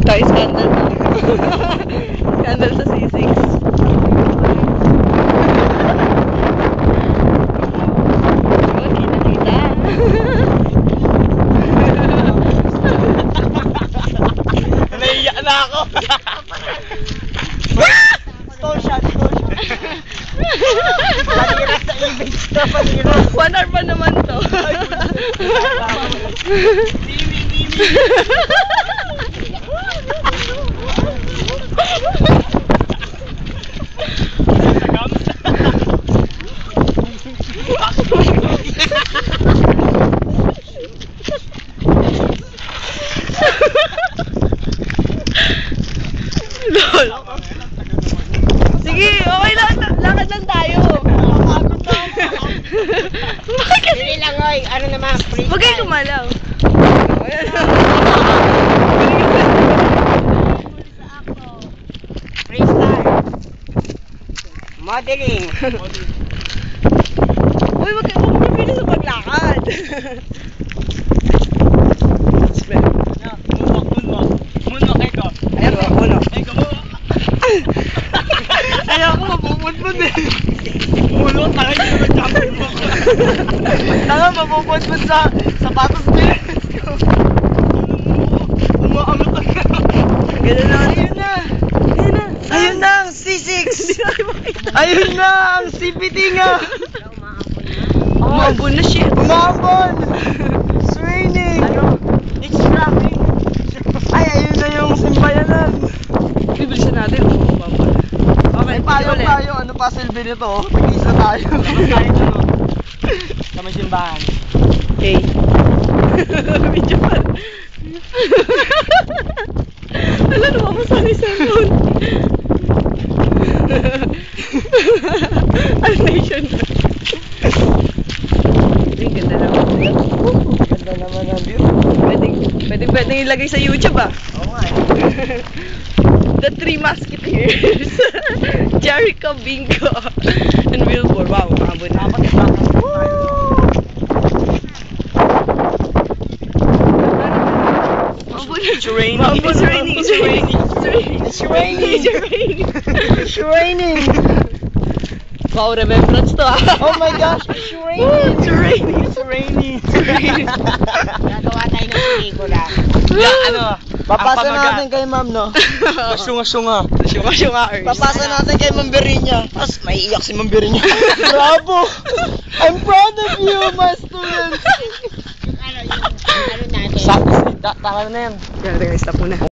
Tayo scandal. Scandal sa C6. Naiiyak na ako. Stone shot. Panira sa image to, panira. 1 hour pa naman to. Mimi. Lol. Sige, okay lang. Lakad lang tayo. Dili lang, oy. Ano naman, free Huwag kayo time. kumalaw. Freestyle. Modeling. Uy, huwag kayo mapapili sa paglakad. Munok ito. Ayan ba, uno. Ayaw ko mapuputput eh. Munok, tanga nyo nag-jumping mo. Tanga, mapuputput sa sapatos ko yun. Umaamot ka. Ganun na. Ayun na ang C6. Ayun na ang CPT nga. Umambon na shit. Umambon. It's raining. It's raining. Ay, ayun na yung simbayanan. Bibilisan natin. Umambon. Okay, payong tayo. Ano pa silbi nito? Pag-isa tayo. Sa may simbahan. Okay. Medyo pa. Wala naman mo sa cellphone. Ang nation na. Ang ganda naman. Ganda naman ang view. Pwede ilagay sa YouTube ah. Oo nga eh. The Three Musketeers. Jericho, Bingo, and Wilbur. Wow, umabot na. Dapat iba. It's raining. It's raining. It's raining. It's raining. It's raining. Wow, remembrance to ah. Oh my gosh, it's raining. It's raining. It's raining. Nagawa tayo ng pelikula. Papasa natin kay ma'am, no? Sunga-sunga. Syunga-syunga. Papasa natin kay Ma'am Berinya. Tapos maiiyak si Ma'am Berinya. Bravo! I'm proud of you, my students! Ano natin? Sakto, tara na yan. Kaya stop muna.